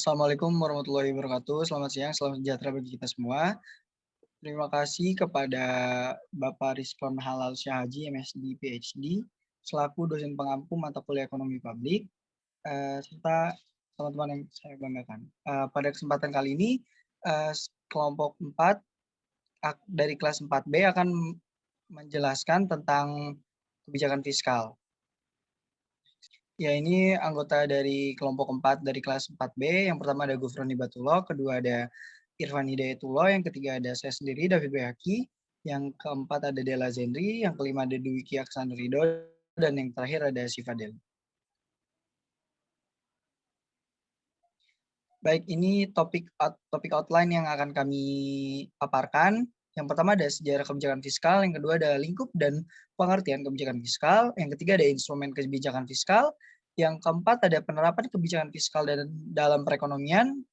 Assalamualaikum warahmatullahi wabarakatuh. Selamat siang, salam sejahtera bagi kita semua. Terima kasih kepada Bapak Rizkon Halal Syahaji, MSD, PhD, selaku dosen pengampu mata kuliah ekonomi publik, serta teman-teman yang saya banggakan. Pada kesempatan kali ini, kelompok 4 dari kelas 4B akan menjelaskan tentang kebijakan fiskal. Ya, ini anggota dari kelompok 4 dari kelas 4B. Yang pertama ada Gufron Hibatullah, kedua ada Irfan Hidayatullah, yang ketiga ada saya sendiri, David Bayaki, yang keempat ada Della Zenri, yang kelima ada Dwiki Aksan Ridho, dan yang terakhir ada Siva Del. Baik, ini topik outline yang akan kami paparkan. Yang pertama ada sejarah kebijakan fiskal, yang kedua ada lingkup dan pengertian kebijakan fiskal, yang ketiga ada instrumen kebijakan fiskal, yang keempat ada penerapan kebijakan fiskal dalam perekonomian,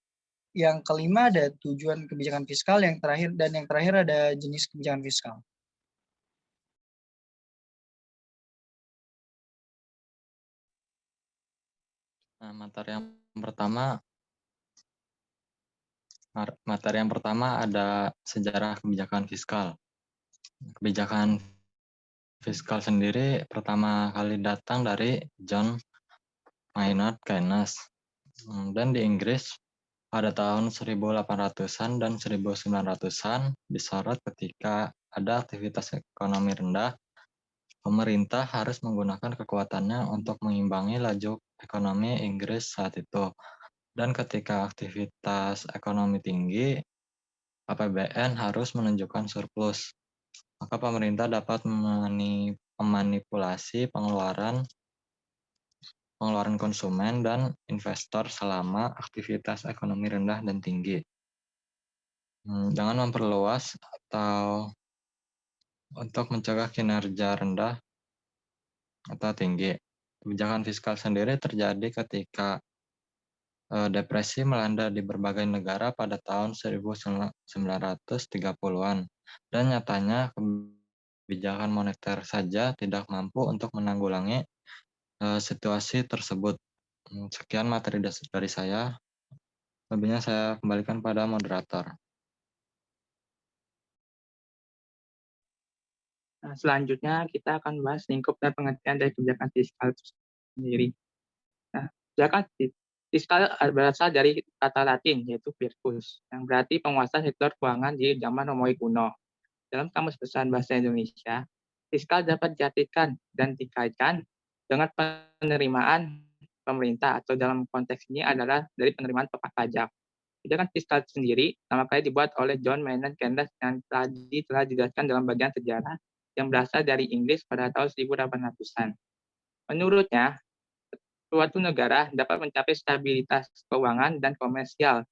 yang kelima ada tujuan kebijakan fiskal, yang terakhir ada jenis kebijakan fiskal. Nah, materi yang pertama ada sejarah kebijakan fiskal. Kebijakan fiskal sendiri pertama kali datang dari John Maynard Keynes. Dan di Inggris pada tahun 1800-an dan 1900-an disorot ketika ada aktivitas ekonomi rendah, pemerintah harus menggunakan kekuatannya untuk mengimbangi laju ekonomi Inggris saat itu. Dan ketika aktivitas ekonomi tinggi, APBN harus menunjukkan surplus. Maka pemerintah dapat memanipulasi pengeluaran konsumen dan investor selama aktivitas ekonomi rendah dan tinggi. Jangan memperluas atau untuk mencegah kinerja rendah atau tinggi. Kebijakan fiskal sendiri terjadi ketika depresi melanda di berbagai negara pada tahun 1930-an. Dan nyatanya kebijakan moneter saja tidak mampu untuk menanggulangi situasi tersebut. Sekian materi dari saya. Lebihnya saya kembalikan pada moderator. Nah, selanjutnya kita akan bahas lingkup dan pengertian dari kebijakan fiskal itu sendiri. Nah, kebijakan fiskal berasal dari kata Latin yaitu fiscus, yang berarti penguasa sektor keuangan di zaman Romawi kuno. Dalam Kamus Besar Bahasa Indonesia, fiskal dapat diartikan dan dikaitkan dengan penerimaan pemerintah, atau dalam konteks ini adalah dari penerimaan pajak. Kebijakan fiskal sendiri pertama kali dibuat oleh John Maynard Keynes yang tadi telah dijelaskan dalam bagian sejarah, yang berasal dari Inggris pada tahun 1800-an. Menurutnya, suatu negara dapat mencapai stabilitas keuangan dan komersial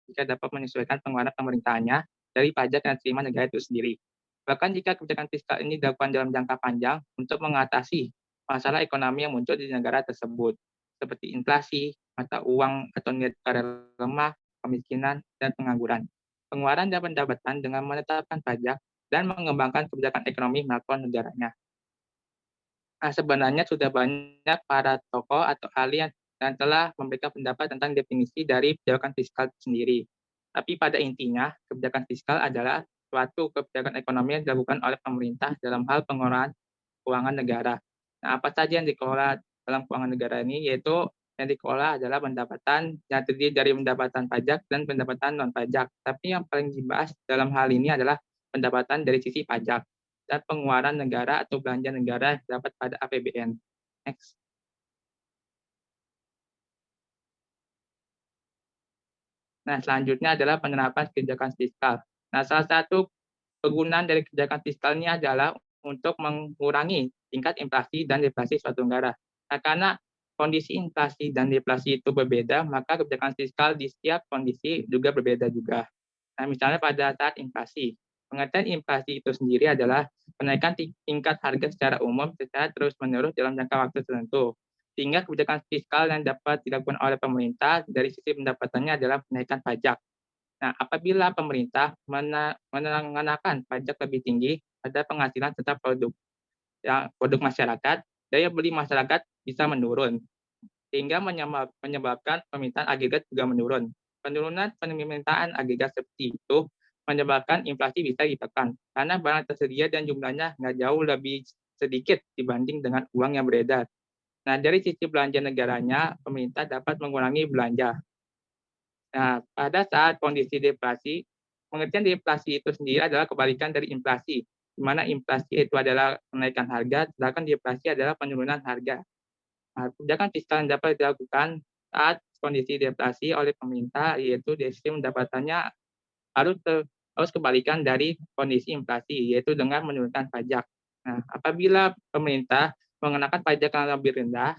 jika dapat menyesuaikan pengeluaran pemerintahannya dari pajak yang diterima negara itu sendiri. Bahkan jika kebijakan fiskal ini dilakukan dalam jangka panjang untuk mengatasi masalah ekonomi yang muncul di negara tersebut, seperti inflasi, mata uang atau nilai tukar lemah, kemiskinan, dan pengangguran. Pengeluaran dan pendapatan dengan menetapkan pajak dan mengembangkan kebijakan ekonomi makro negaranya. Nah, sebenarnya sudah banyak para tokoh atau ahli yang telah memberikan pendapat tentang definisi dari kebijakan fiskal sendiri. Tapi pada intinya, kebijakan fiskal adalah suatu kebijakan ekonomi yang dilakukan oleh pemerintah dalam hal pengelolaan keuangan negara. Nah, apa saja yang dikelola dalam keuangan negara ini, yaitu yang dikelola adalah pendapatan yang terdiri dari pendapatan pajak dan pendapatan non-pajak. Tapi yang paling dibahas dalam hal ini adalah pendapatan dari sisi pajak dan pengeluaran negara atau belanja negara yang dapat pada APBN. Next. Nah, selanjutnya adalah penerapan kebijakan fiskal. Nah, salah satu kegunaan dari kebijakan fiskal ini adalah untuk mengurangi tingkat inflasi dan deflasi suatu negara. Nah, karena kondisi inflasi dan deflasi itu berbeda, maka kebijakan fiskal di setiap kondisi juga berbeda juga. Nah, misalnya pada saat inflasi, pengertian inflasi itu sendiri adalah kenaikan tingkat harga secara umum secara terus-menerus dalam jangka waktu tertentu. Sehingga kebijakan fiskal yang dapat dilakukan oleh pemerintah dari sisi pendapatannya adalah kenaikan pajak. Nah, apabila pemerintah mengenakan pajak lebih tinggi pada penghasilan serta produk masyarakat, daya beli masyarakat bisa menurun. sehingga menyebabkan permintaan agregat juga menurun. Penurunan permintaan agregat seperti itu menyebabkan inflasi bisa ditekan, karena barang tersedia dan jumlahnya nggak jauh lebih sedikit dibanding dengan uang yang beredar. Nah, dari sisi belanja negaranya, pemerintah dapat mengurangi belanja. Nah, pada saat kondisi deflasi, pengertian deflasi itu sendiri adalah kebalikan dari inflasi, di mana inflasi itu adalah kenaikan harga, sedangkan deflasi adalah penurunan harga. Nah, kebijakan fiskal yang dapat dilakukan saat kondisi deflasi oleh pemerintah, yaitu dari sisi pendapatannya harus kebalikan dari kondisi inflasi, yaitu dengan menurunkan pajak. Nah, apabila pemerintah mengenakan pajak yang lebih rendah,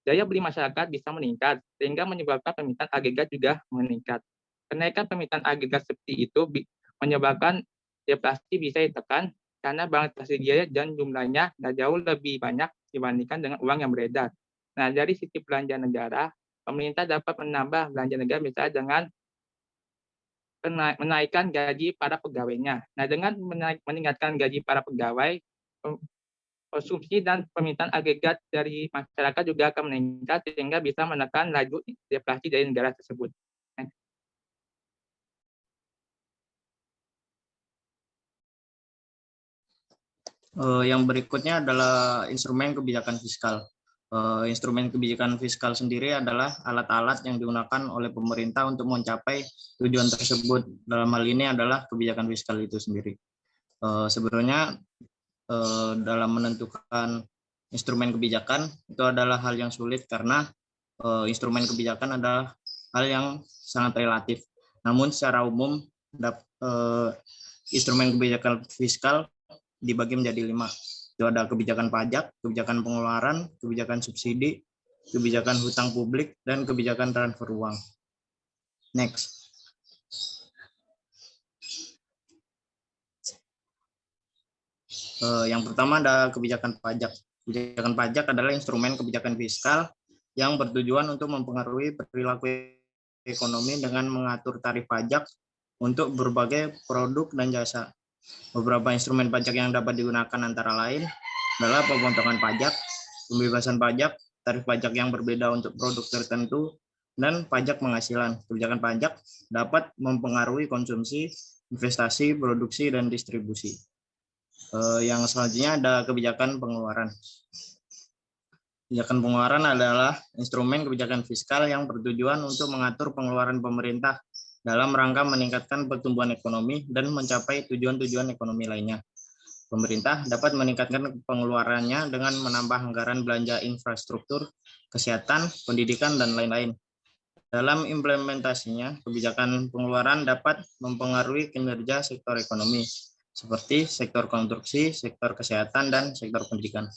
daya beli masyarakat bisa meningkat, sehingga menyebabkan permintaan agregat juga meningkat. Kenaikan permintaan agregat seperti itu menyebabkan deflasi bisa ditekan, karena barang tersedia dan jumlahnya nggak jauh lebih banyak dibandingkan dengan uang yang beredar. Nah, dari sisi belanja negara, pemerintah dapat menambah belanja negara misalnya dengan menaikkan gaji para pegawainya. Nah, dengan meningkatkan gaji para pegawai, konsumsi dan permintaan agregat dari masyarakat juga akan meningkat sehingga bisa menekan laju deflasi dari negara tersebut. Yang berikutnya adalah instrumen kebijakan fiskal. Instrumen kebijakan fiskal sendiri adalah alat-alat yang digunakan oleh pemerintah untuk mencapai tujuan tersebut. Dalam hal ini adalah kebijakan fiskal itu sendiri. Sebenarnya dalam menentukan instrumen kebijakan itu adalah hal yang sulit, karena instrumen kebijakan adalah hal yang sangat relatif. Namun secara umum instrumen kebijakan fiskal dibagi menjadi 5. Itu ada kebijakan pajak, kebijakan pengeluaran, kebijakan subsidi, kebijakan hutang publik, dan kebijakan transfer uang. Next. Yang pertama ada kebijakan pajak. Kebijakan pajak adalah instrumen kebijakan fiskal yang bertujuan untuk mempengaruhi perilaku ekonomi dengan mengatur tarif pajak untuk berbagai produk dan jasa. Beberapa instrumen pajak yang dapat digunakan antara lain adalah pemotongan pajak, pembebasan pajak, tarif pajak yang berbeda untuk produk tertentu, dan pajak penghasilan. Kebijakan pajak dapat mempengaruhi konsumsi, investasi, produksi, dan distribusi. Yang selanjutnya ada kebijakan pengeluaran. Kebijakan pengeluaran adalah instrumen kebijakan fiskal yang bertujuan untuk mengatur pengeluaran pemerintah dalam rangka meningkatkan pertumbuhan ekonomi dan mencapai tujuan-tujuan ekonomi lainnya. Pemerintah dapat meningkatkan pengeluarannya dengan menambah anggaran belanja infrastruktur, kesehatan, pendidikan, dan lain-lain. Dalam implementasinya, kebijakan pengeluaran dapat mempengaruhi kinerja sektor ekonomi, seperti sektor konstruksi, sektor kesehatan, dan sektor pendidikan.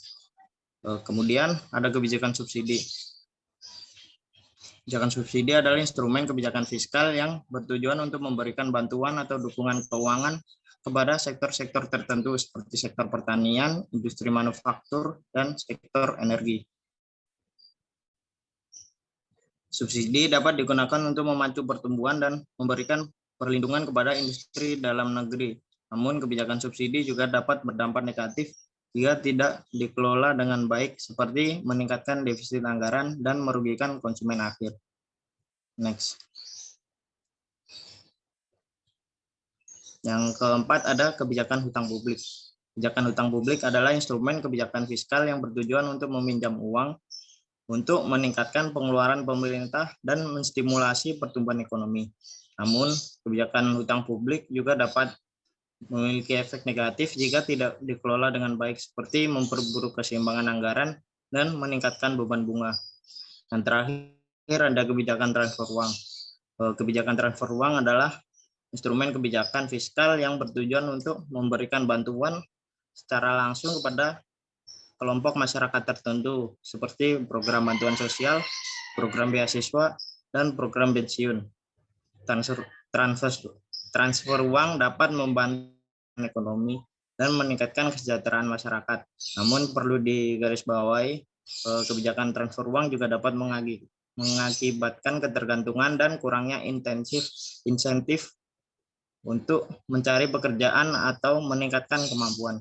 Kemudian ada kebijakan subsidi. Kebijakan subsidi adalah instrumen kebijakan fiskal yang bertujuan untuk memberikan bantuan atau dukungan keuangan kepada sektor-sektor tertentu seperti sektor pertanian, industri manufaktur, dan sektor energi. Subsidi dapat digunakan untuk memacu pertumbuhan dan memberikan perlindungan kepada industri dalam negeri. Namun kebijakan subsidi juga dapat berdampak negatif jika tidak dikelola dengan baik, seperti meningkatkan defisit anggaran dan merugikan konsumen akhir. Next. Yang keempat ada kebijakan hutang publik. Kebijakan hutang publik adalah instrumen kebijakan fiskal yang bertujuan untuk meminjam uang untuk meningkatkan pengeluaran pemerintah dan menstimulasi pertumbuhan ekonomi. Namun, kebijakan hutang publik juga dapat memiliki efek negatif jika tidak dikelola dengan baik, seperti memperburuk keseimbangan anggaran dan meningkatkan beban bunga. Dan terakhir ada kebijakan transfer uang. Kebijakan transfer uang adalah instrumen kebijakan fiskal yang bertujuan untuk memberikan bantuan secara langsung kepada kelompok masyarakat tertentu, seperti program bantuan sosial, program beasiswa, dan program pensiun. Transfer uang dapat membantu ekonomi dan meningkatkan kesejahteraan masyarakat. Namun perlu digarisbawahi, kebijakan transfer uang juga dapat mengakibatkan ketergantungan dan kurangnya insentif untuk mencari pekerjaan atau meningkatkan kemampuan.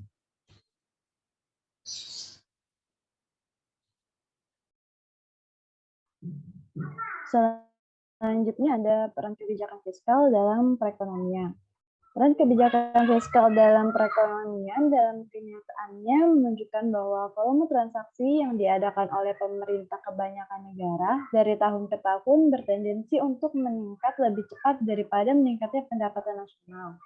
Selanjutnya ada peran kebijakan fiskal dalam perekonomian. Peran kebijakan fiskal dalam perekonomian dalam kenyataannya menunjukkan bahwa volume transaksi yang diadakan oleh pemerintah kebanyakan negara dari tahun ke tahun bertendensi untuk meningkat lebih cepat daripada meningkatnya pendapatan nasional.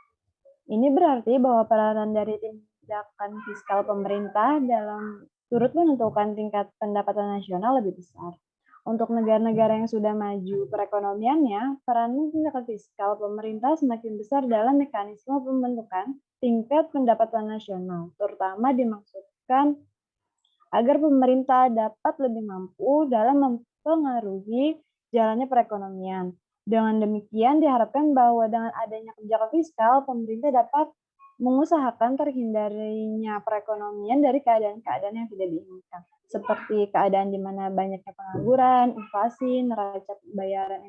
Ini berarti bahwa peranan dari tindakan fiskal pemerintah dalam turut menentukan tingkat pendapatan nasional lebih besar. Untuk negara-negara yang sudah maju perekonomiannya, peran tindakan fiskal pemerintah semakin besar dalam mekanisme pembentukan tingkat pendapatan nasional, terutama dimaksudkan agar pemerintah dapat lebih mampu dalam mempengaruhi jalannya perekonomian. Dengan demikian diharapkan bahwa dengan adanya kebijakan fiskal, pemerintah dapat mengusahakan terhindarinya perekonomian dari keadaan-keadaan yang tidak diinginkan, seperti keadaan di mana banyaknya pengangguran, inflasi, neraca pembayaran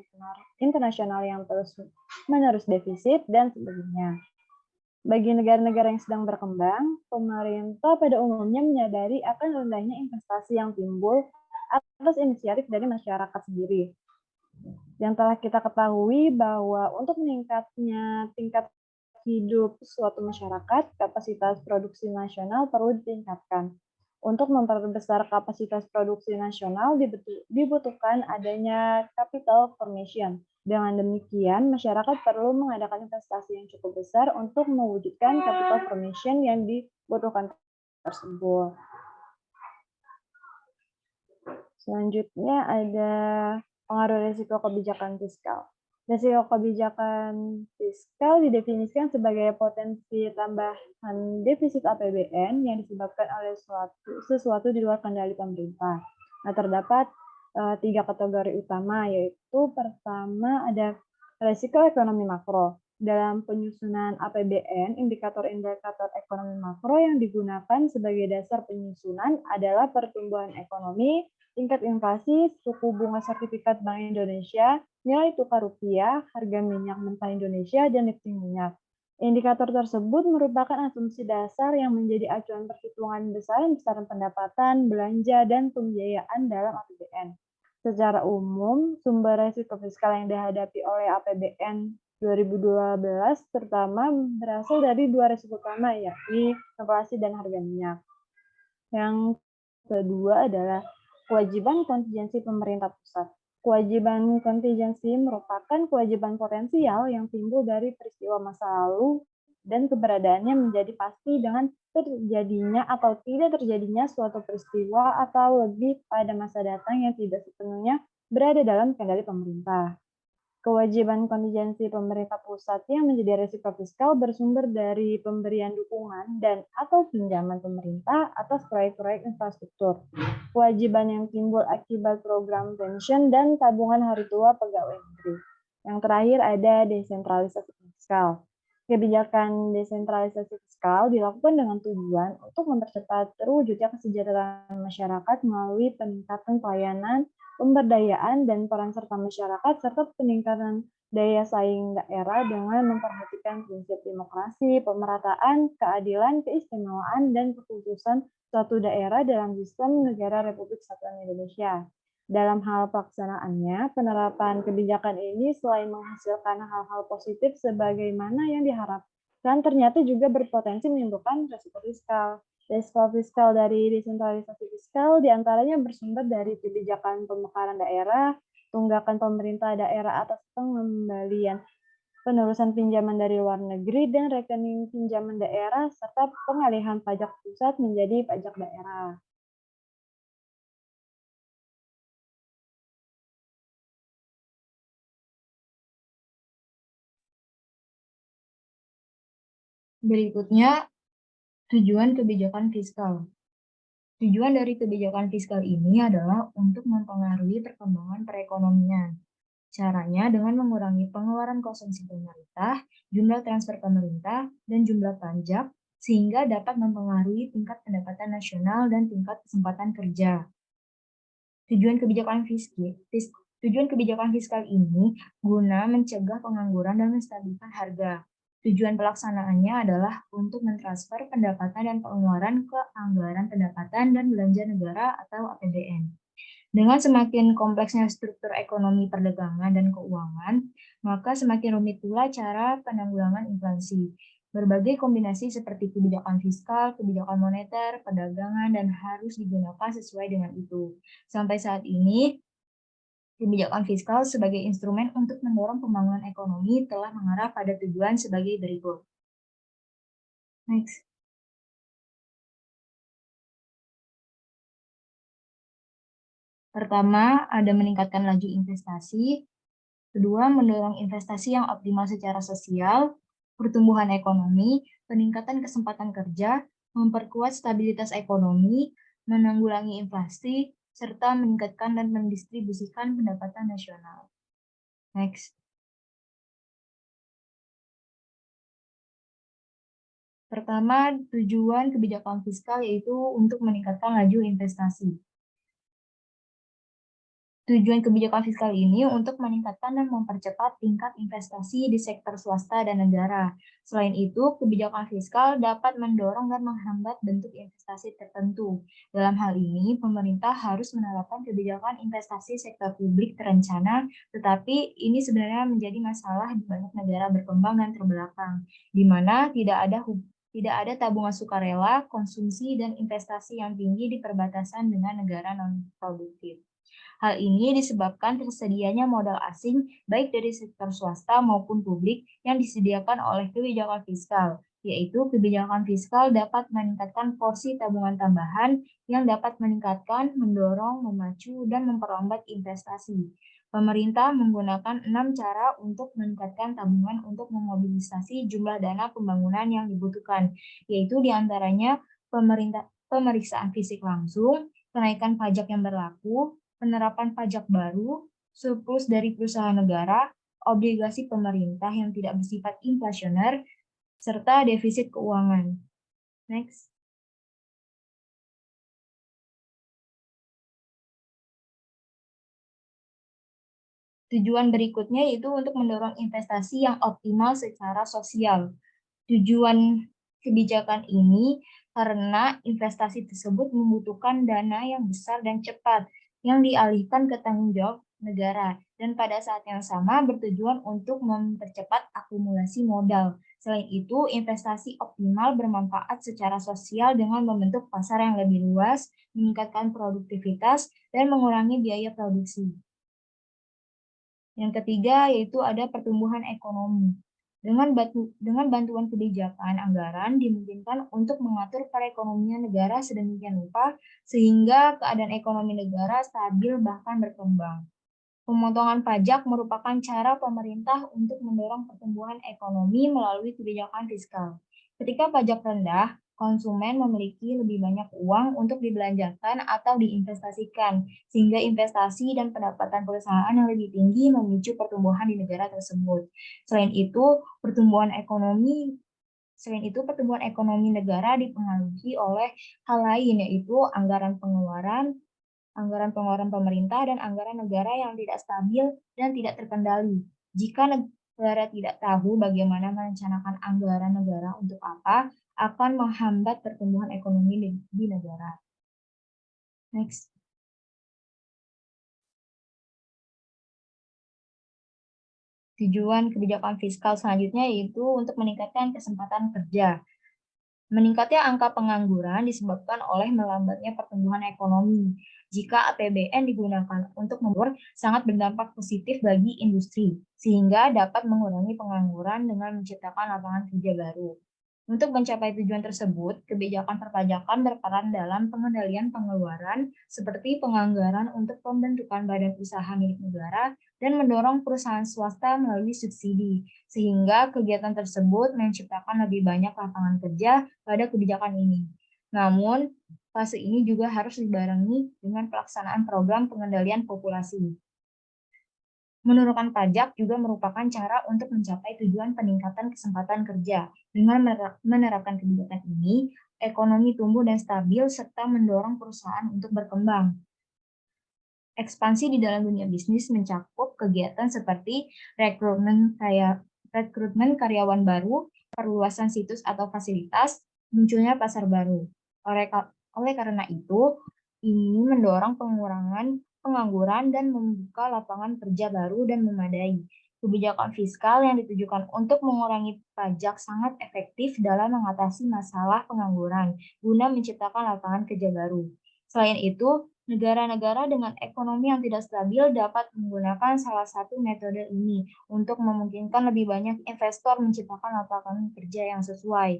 internasional yang terus-menerus defisit, dan sebagainya. Bagi negara-negara yang sedang berkembang, pemerintah pada umumnya menyadari akan rendahnya investasi yang timbul atas inisiatif dari masyarakat sendiri. Yang telah kita ketahui bahwa untuk meningkatnya tingkat hidup suatu masyarakat, kapasitas produksi nasional perlu ditingkatkan. Untuk memperbesar kapasitas produksi nasional dibutuhkan adanya capital formation. Dengan demikian, masyarakat perlu mengadakan investasi yang cukup besar untuk mewujudkan capital formation yang dibutuhkan tersebut. Selanjutnya ada pengaruh risiko kebijakan fiskal. Risiko kebijakan fiskal didefinisikan sebagai potensi tambahan defisit APBN yang disebabkan oleh sesuatu di luar kendali pemerintah. Nah, terdapat 3 kategori utama, yaitu pertama ada risiko ekonomi makro. Dalam penyusunan APBN, indikator-indikator ekonomi makro yang digunakan sebagai dasar penyusunan adalah pertumbuhan ekonomi, tingkat inflasi, suku bunga sertifikat Bank Indonesia, nilai tukar rupiah, harga minyak mentah Indonesia, dan lifting minyak. Indikator tersebut merupakan asumsi dasar yang menjadi acuan perhitungan besaran pendapatan, belanja, dan pembiayaan dalam APBN. Secara umum, sumber risiko fiskal yang dihadapi oleh APBN 2012 terutama berasal dari 2 risiko utama, yakni inflasi dan harga minyak. Yang kedua adalah kewajiban kontingensi pemerintah pusat. Kewajiban kontingensi merupakan kewajiban potensial yang timbul dari peristiwa masa lalu dan keberadaannya menjadi pasti dengan terjadinya atau tidak terjadinya suatu peristiwa atau lebih pada masa datang yang tidak sepenuhnya berada dalam kendali pemerintah. Kewajiban kontingensi pemerintah pusat yang menjadi risiko fiskal bersumber dari pemberian dukungan dan atau pinjaman pemerintah atas proyek-proyek infrastruktur. Kewajiban yang timbul akibat program pensiun dan tabungan hari tua pegawai negeri. Yang terakhir ada desentralisasi fiskal. Kebijakan desentralisasi fiskal dilakukan dengan tujuan untuk mempercepat terwujudnya kesejahteraan masyarakat melalui peningkatan pelayanan, pemberdayaan, dan peran serta masyarakat, serta peningkatan daya saing daerah dengan memperhatikan prinsip demokrasi, pemerataan, keadilan, keistimewaan, dan kekhususan suatu daerah dalam sistem negara Republik Kesatuan Indonesia. Dalam hal pelaksanaannya, penerapan kebijakan ini selain menghasilkan hal-hal positif sebagaimana yang diharapkan, ternyata juga berpotensi menimbulkan risiko fiskal. Risiko fiskal dari desentralisasi fiskal diantaranya bersumber dari kebijakan pemekaran daerah, tunggakan pemerintah daerah atas pengembalian penerusan pinjaman dari luar negeri dan rekening pinjaman daerah, serta pengalihan pajak pusat menjadi pajak daerah. Berikutnya, tujuan kebijakan fiskal. Tujuan dari kebijakan fiskal ini adalah untuk mempengaruhi perkembangan perekonomian. Caranya dengan mengurangi pengeluaran konsumsi pemerintah, jumlah transfer pemerintah, dan jumlah pajak, sehingga dapat mempengaruhi tingkat pendapatan nasional dan tingkat kesempatan kerja. Tujuan kebijakan fiskal ini guna mencegah pengangguran dan menstabilkan harga. Tujuan pelaksanaannya adalah untuk mentransfer pendapatan dan pengeluaran ke anggaran pendapatan dan belanja negara atau APBN. Dengan semakin kompleksnya struktur ekonomi perdagangan dan keuangan, maka semakin rumit pula cara penanggulangan inflasi. Berbagai kombinasi seperti kebijakan fiskal, kebijakan moneter, perdagangan, dan harus digunakan sesuai dengan itu. Sampai saat ini, kebijakan fiskal sebagai instrumen untuk mendorong pembangunan ekonomi telah mengarah pada tujuan sebagai berikut. Next. Pertama, ada meningkatkan laju investasi. Kedua, mendorong investasi yang optimal secara sosial, pertumbuhan ekonomi, peningkatan kesempatan kerja, memperkuat stabilitas ekonomi, menanggulangi inflasi, serta meningkatkan dan mendistribusikan pendapatan nasional. Next. Pertama, tujuan kebijakan fiskal yaitu untuk meningkatkan laju investasi. Tujuan kebijakan fiskal ini untuk meningkatkan dan mempercepat tingkat investasi di sektor swasta dan negara. Selain itu, kebijakan fiskal dapat mendorong dan menghambat bentuk investasi tertentu. Dalam hal ini, pemerintah harus menerapkan kebijakan investasi sektor publik terencana, tetapi ini sebenarnya menjadi masalah di banyak negara berkembang dan terbelakang, di mana tidak ada tabungan sukarela, konsumsi, dan investasi yang tinggi di perbatasan dengan negara non-produktif. Hal ini disebabkan tersedianya modal asing baik dari sektor swasta maupun publik yang disediakan oleh kebijakan fiskal, yaitu kebijakan fiskal dapat meningkatkan porsi tabungan tambahan yang dapat meningkatkan, mendorong, memacu, dan memperlambat investasi. Pemerintah menggunakan 6 cara untuk meningkatkan tabungan untuk memobilisasi jumlah dana pembangunan yang dibutuhkan, yaitu diantaranya pemeriksaan fisik langsung, kenaikan pajak yang berlaku, penerapan pajak baru, surplus dari perusahaan negara, obligasi pemerintah yang tidak bersifat inflasioner, serta defisit keuangan. Next. Tujuan berikutnya yaitu untuk mendorong investasi yang optimal secara sosial. Tujuan kebijakan ini karena investasi tersebut membutuhkan dana yang besar dan cepat yang dialihkan ke tanggung jawab negara dan pada saat yang sama bertujuan untuk mempercepat akumulasi modal. Selain itu, investasi optimal bermanfaat secara sosial dengan membentuk pasar yang lebih luas, meningkatkan produktivitas, dan mengurangi biaya produksi. Yang ketiga yaitu ada pertumbuhan ekonomi. Dengan bantuan kebijakan anggaran dimungkinkan untuk mengatur perekonomian negara sedemikian rupa sehingga keadaan ekonomi negara stabil bahkan berkembang. Pemotongan pajak merupakan cara pemerintah untuk mendorong pertumbuhan ekonomi melalui kebijakan fiskal. Ketika pajak rendah, konsumen memiliki lebih banyak uang untuk dibelanjakan atau diinvestasikan, sehingga investasi dan pendapatan perusahaan yang lebih tinggi memicu pertumbuhan di negara tersebut. Selain itu, pertumbuhan ekonomi negara dipengaruhi oleh hal lain, yaitu anggaran pengeluaran pemerintah, dan anggaran negara yang tidak stabil dan tidak terkendali. Jika negara tidak tahu bagaimana merencanakan anggaran negara untuk apa, akan menghambat pertumbuhan ekonomi di negara. Next. Tujuan kebijakan fiskal selanjutnya yaitu untuk meningkatkan kesempatan kerja. Meningkatnya angka pengangguran disebabkan oleh melambatnya pertumbuhan ekonomi. Jika APBN digunakan untuk membangun, sangat berdampak positif bagi industri, sehingga dapat mengurangi pengangguran dengan menciptakan lapangan kerja baru. Untuk mencapai tujuan tersebut, kebijakan perpajakan berperan dalam pengendalian pengeluaran, seperti penganggaran untuk pembentukan badan usaha milik negara, dan mendorong perusahaan swasta melalui subsidi, sehingga kegiatan tersebut menciptakan lebih banyak lapangan kerja pada kebijakan ini. Namun, fase ini juga harus dibarengi dengan pelaksanaan program pengendalian populasi. Menurunkan pajak juga merupakan cara untuk mencapai tujuan peningkatan kesempatan kerja. Dengan menerapkan kebijakan ini, ekonomi tumbuh dan stabil serta mendorong perusahaan untuk berkembang. Ekspansi di dalam dunia bisnis mencakup kegiatan seperti rekrutmen karyawan baru, perluasan situs atau fasilitas, munculnya pasar baru. Oleh karena itu, ini mendorong pengurangan pengangguran dan membuka lapangan kerja baru dan memadai. Kebijakan fiskal yang ditujukan untuk mengurangi pajak sangat efektif dalam mengatasi masalah pengangguran guna menciptakan lapangan kerja baru. Selain itu, negara-negara dengan ekonomi yang tidak stabil dapat menggunakan salah satu metode ini untuk memungkinkan lebih banyak investor menciptakan lapangan kerja yang sesuai.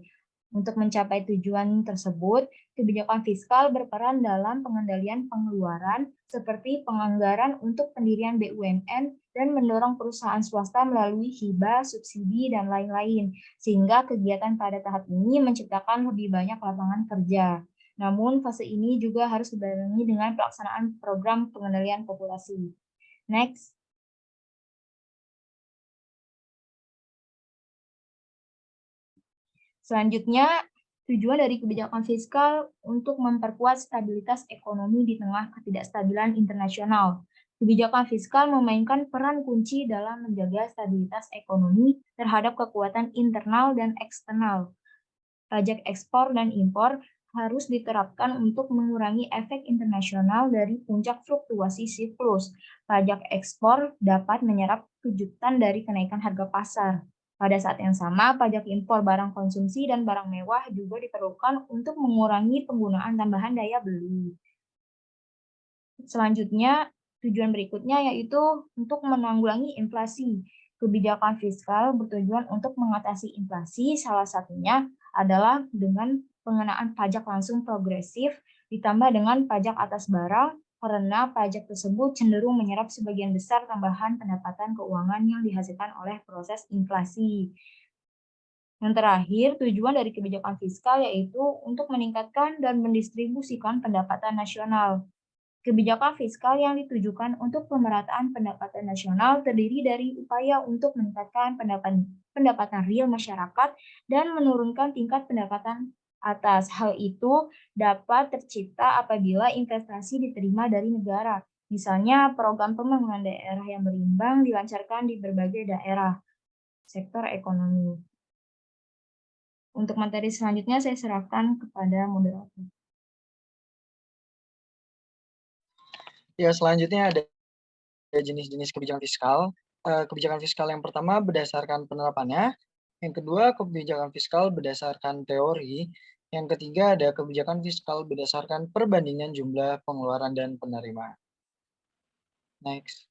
Untuk mencapai tujuan tersebut, kebijakan fiskal berperan dalam pengendalian pengeluaran seperti penganggaran untuk pendirian BUMN dan mendorong perusahaan swasta melalui hibah, subsidi, dan lain-lain, sehingga kegiatan pada tahap ini menciptakan lebih banyak lapangan kerja. Namun, fase ini juga harus dibarengi dengan pelaksanaan program pengendalian populasi. Next. Selanjutnya, tujuan dari kebijakan fiskal untuk memperkuat stabilitas ekonomi di tengah ketidakstabilan internasional. Kebijakan fiskal memainkan peran kunci dalam menjaga stabilitas ekonomi terhadap kekuatan internal dan eksternal. Pajak ekspor dan impor harus diterapkan untuk mengurangi efek internasional dari puncak fluktuasi siklus. Pajak ekspor dapat menyerap kejutan dari kenaikan harga pasar. Pada saat yang sama, pajak impor barang konsumsi dan barang mewah juga diperlukan untuk mengurangi penggunaan tambahan daya beli. Selanjutnya, tujuan berikutnya yaitu untuk menanggulangi inflasi. Kebijakan fiskal bertujuan untuk mengatasi inflasi, salah satunya adalah dengan pengenaan pajak langsung progresif ditambah dengan pajak atas barang, karena pajak tersebut cenderung menyerap sebagian besar tambahan pendapatan keuangan yang dihasilkan oleh proses inflasi. Yang terakhir, tujuan dari kebijakan fiskal yaitu untuk meningkatkan dan mendistribusikan pendapatan nasional. Kebijakan fiskal yang ditujukan untuk pemerataan pendapatan nasional terdiri dari upaya untuk meningkatkan pendapatan real masyarakat dan menurunkan tingkat pendapatan atas. Hal itu dapat tercipta apabila investasi diterima dari negara. Misalnya, program pembangunan daerah yang berimbang dilancarkan di berbagai daerah sektor ekonomi. Untuk materi selanjutnya saya serahkan kepada moderator. Ya, selanjutnya ada jenis-jenis kebijakan fiskal. Kebijakan fiskal yang pertama berdasarkan penerapannya, yang kedua kebijakan fiskal berdasarkan teori, yang ketiga ada kebijakan fiskal berdasarkan perbandingan jumlah pengeluaran dan penerimaan. Next.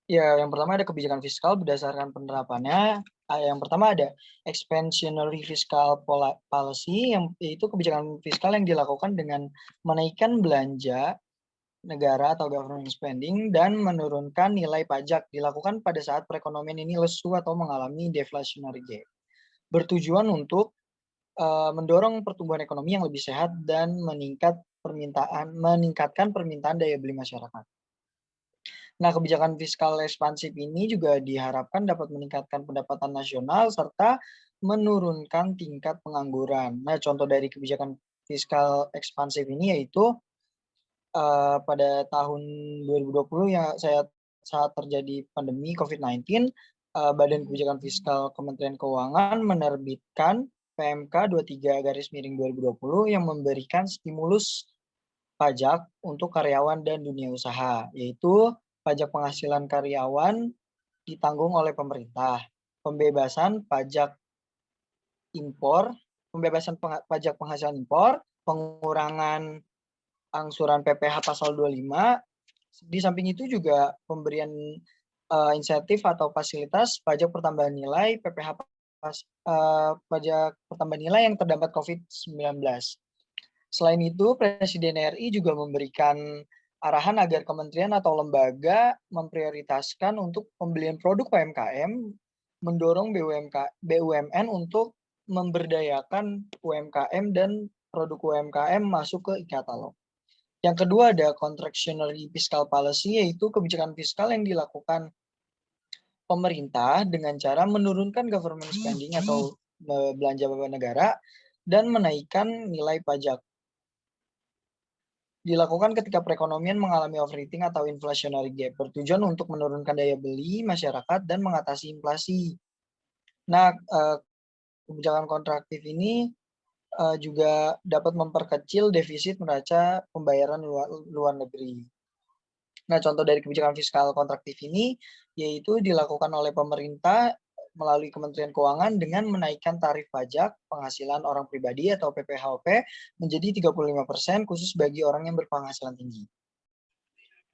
Ya, yang pertama ada kebijakan fiskal berdasarkan penerapannya. Yang pertama ada expansionary fiscal policy, yaitu kebijakan fiskal yang dilakukan dengan menaikkan belanja negara atau government spending dan menurunkan nilai pajak, dilakukan pada saat perekonomian ini lesu atau mengalami deflationary gap. Bertujuan untuk mendorong pertumbuhan ekonomi yang lebih sehat dan meningkatkan permintaan daya beli masyarakat. Nah, kebijakan fiskal ekspansif ini juga diharapkan dapat meningkatkan pendapatan nasional serta menurunkan tingkat pengangguran. Nah, contoh dari kebijakan fiskal ekspansif ini yaitu pada tahun 2020 ya saat terjadi pandemi COVID-19, Badan Kebijakan Fiskal Kementerian Keuangan menerbitkan PMK 23/2020 yang memberikan stimulus pajak untuk karyawan dan dunia usaha, yaitu pajak penghasilan karyawan ditanggung oleh pemerintah, pembebasan pajak impor, pembebasan pajak penghasilan impor, pengurangan angsuran PPh pasal 25. Di samping itu juga pemberian insentif atau fasilitas pajak pertambahan nilai PPh pajak pertambahan nilai yang terdampak COVID-19. Selain itu, Presiden RI juga memberikan arahan agar kementerian atau lembaga memprioritaskan untuk pembelian produk UMKM, mendorong BUMN untuk memberdayakan UMKM dan produk UMKM masuk ke e-katalog. Yang kedua ada contractionary fiscal policy, yaitu kebijakan fiskal yang dilakukan pemerintah dengan cara menurunkan government spending atau belanja negara dan menaikkan nilai pajak. Dilakukan ketika perekonomian mengalami overheating atau inflationary gap, bertujuan untuk menurunkan daya beli masyarakat dan mengatasi inflasi. Nah, kebijakan kontraktif ini juga dapat memperkecil defisit neraca pembayaran luar negeri. Nah, contoh dari kebijakan fiskal kontraktif ini yaitu dilakukan oleh pemerintah melalui Kementerian Keuangan dengan menaikkan tarif pajak penghasilan orang pribadi atau PPHP menjadi 35% khusus bagi orang yang berpenghasilan tinggi.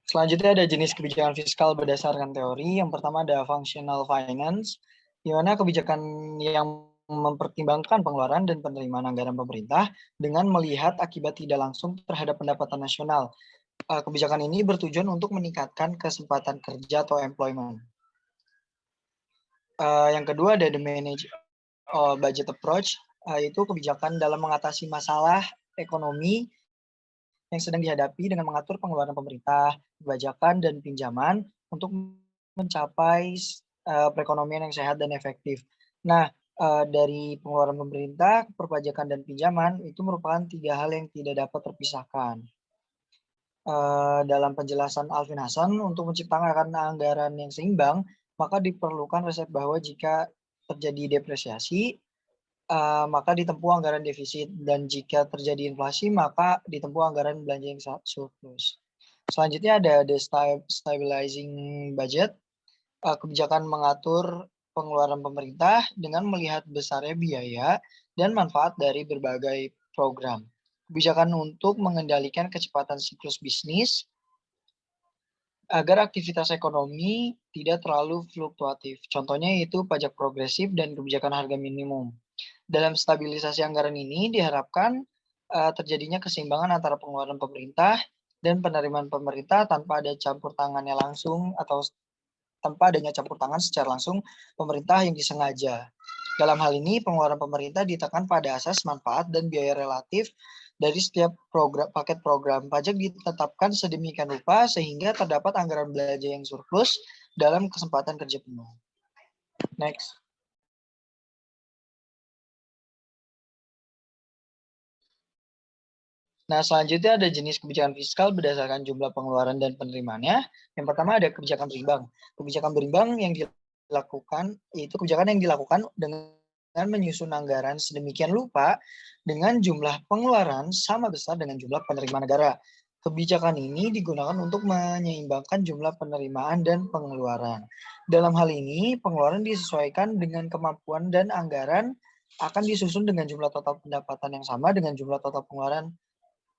Selanjutnya ada jenis kebijakan fiskal berdasarkan teori. Yang pertama ada functional finance, di mana kebijakan yang mempertimbangkan pengeluaran dan penerimaan anggaran pemerintah dengan melihat akibat tidak langsung terhadap pendapatan nasional. Kebijakan ini bertujuan untuk meningkatkan kesempatan kerja atau employment. Yang kedua ada the manage budget approach, yaitu kebijakan dalam mengatasi masalah ekonomi yang sedang dihadapi dengan mengatur pengeluaran pemerintah, pajakan, dan pinjaman untuk mencapai perekonomian yang sehat dan efektif. Nah, dari pengeluaran pemerintah, perpajakan, dan pinjaman itu merupakan 3 hal yang tidak dapat terpisahkan. Dalam penjelasan Alvin Hasan, untuk menciptakan anggaran yang seimbang, maka diperlukan resep bahwa jika terjadi depresiasi, maka ditempuh anggaran defisit, dan jika terjadi inflasi, maka ditempuh anggaran belanja yang surplus. Selanjutnya ada the stabilizing budget, kebijakan mengatur pengeluaran pemerintah dengan melihat besarnya biaya dan manfaat dari berbagai program. Kebijakan untuk mengendalikan kecepatan siklus bisnis agar aktivitas ekonomi tidak terlalu fluktuatif. Contohnya yaitu pajak progresif dan kebijakan harga minimum. Dalam stabilisasi anggaran ini diharapkan terjadinya keseimbangan antara pengeluaran pemerintah dan penerimaan pemerintah tanpa ada campur tangannya langsung atau tanpa adanya campur tangan secara langsung pemerintah yang disengaja. Dalam hal ini, pengeluaran pemerintah ditekan pada asas manfaat dan biaya relatif dari setiap paket program. Pajak ditetapkan sedemikian rupa sehingga terdapat anggaran belanja yang surplus dalam kesempatan kerja penuh. Next. Nah, selanjutnya ada jenis kebijakan fiskal berdasarkan jumlah pengeluaran dan penerimaannya. Yang pertama ada kebijakan berimbang. Kebijakan berimbang yang dilakukan yaitu kebijakan yang dilakukan dengan menyusun anggaran sedemikian rupa dengan jumlah pengeluaran sama besar dengan jumlah penerimaan negara. Kebijakan ini digunakan untuk menyeimbangkan jumlah penerimaan dan pengeluaran. Dalam hal ini, pengeluaran disesuaikan dengan kemampuan dan anggaran akan disusun dengan jumlah total pendapatan yang sama dengan jumlah total pengeluaran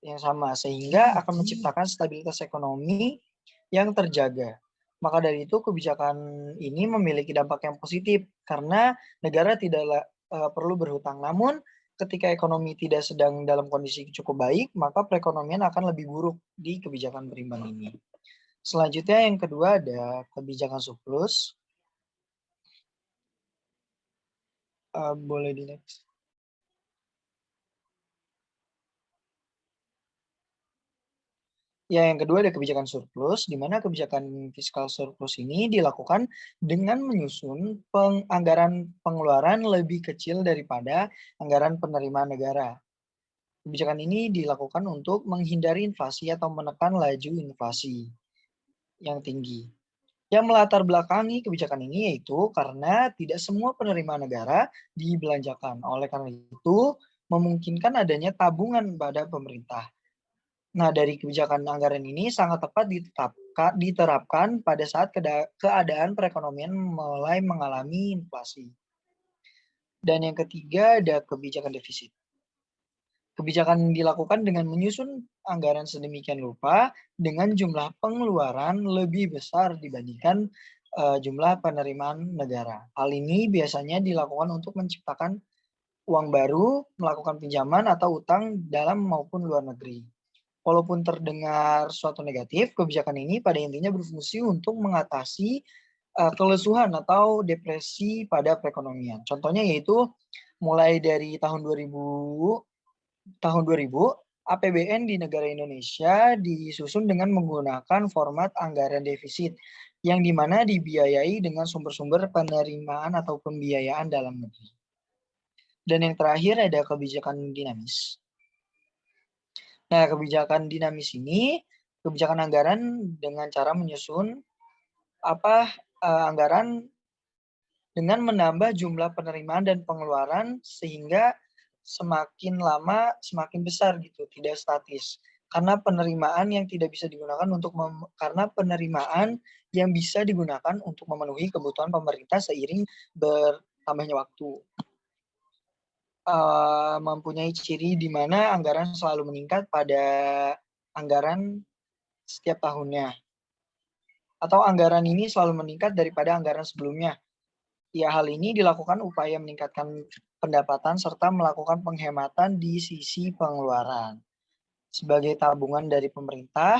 yang sama, sehingga akan menciptakan stabilitas ekonomi yang terjaga. Maka dari itu kebijakan ini memiliki dampak yang positif karena negara tidak perlu berhutang. Namun ketika ekonomi tidak sedang dalam kondisi cukup baik, maka perekonomian akan lebih buruk di kebijakan berimbang ini. Selanjutnya yang kedua ada kebijakan surplus. Boleh di next. Ya, yang kedua ada kebijakan surplus, di mana kebijakan fiskal surplus ini dilakukan dengan menyusun anggaran pengeluaran lebih kecil daripada anggaran penerimaan negara. Kebijakan ini dilakukan untuk menghindari inflasi atau menekan laju inflasi yang tinggi. Yang melatar belakangi kebijakan ini yaitu karena tidak semua penerimaan negara dibelanjakan. Oleh karena itu, memungkinkan adanya tabungan pada pemerintah. Nah, dari kebijakan anggaran ini sangat tepat diterapkan pada saat keadaan perekonomian mulai mengalami inflasi. Dan yang ketiga ada kebijakan defisit. Kebijakan dilakukan dengan menyusun anggaran sedemikian rupa dengan jumlah pengeluaran lebih besar dibandingkan jumlah penerimaan negara. Hal ini biasanya dilakukan untuk menciptakan uang baru, melakukan pinjaman atau utang dalam maupun luar negeri. Walaupun terdengar suatu negatif, kebijakan ini pada intinya berfungsi untuk mengatasi kelesuan atau depresi pada perekonomian. Contohnya yaitu mulai dari tahun 2000 APBN di negara Indonesia disusun dengan menggunakan format anggaran defisit yang dimana dibiayai dengan sumber-sumber penerimaan atau pembiayaan dalam negeri. Dan yang terakhir ada kebijakan dinamis. Nah, kebijakan dinamis ini, kebijakan anggaran dengan cara menyusun anggaran dengan menambah jumlah penerimaan dan pengeluaran sehingga semakin lama semakin besar gitu, tidak statis. Karena penerimaan yang tidak bisa digunakan karena penerimaan yang bisa digunakan untuk memenuhi kebutuhan pemerintah seiring bertambahnya waktu. Mempunyai ciri di mana anggaran selalu meningkat pada anggaran setiap tahunnya. Atau anggaran ini selalu meningkat daripada anggaran sebelumnya. Ya, hal ini dilakukan upaya meningkatkan pendapatan serta melakukan penghematan di sisi pengeluaran. Sebagai tabungan dari pemerintah,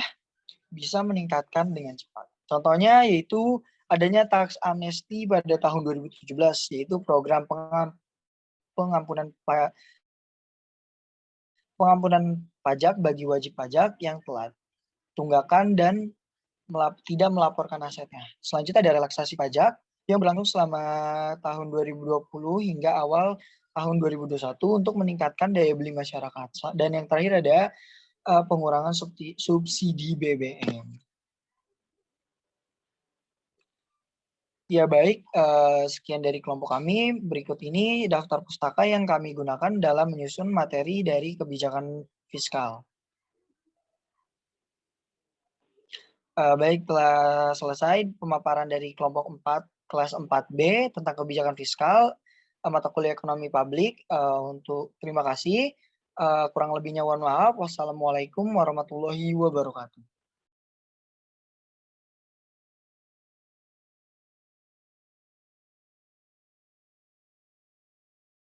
bisa meningkatkan dengan cepat. Contohnya yaitu adanya tax amnesty pada tahun 2017, yaitu program pengampunan pajak bagi wajib pajak yang telat, tunggakan, dan tidak melaporkan asetnya. Selanjutnya ada relaksasi pajak yang berlangsung selama tahun 2020 hingga awal tahun 2021 untuk meningkatkan daya beli masyarakat. Dan yang terakhir ada pengurangan subsidi BBM. Ya baik, sekian dari kelompok kami. Berikut ini daftar pustaka yang kami gunakan dalam menyusun materi dari kebijakan fiskal. Baik, telah selesai pemaparan dari kelompok 4 kelas 4B tentang kebijakan fiskal mata kuliah ekonomi publik. Terima kasih. Kurang lebihnya mohon maaf. Wassalamualaikum warahmatullahi wabarakatuh.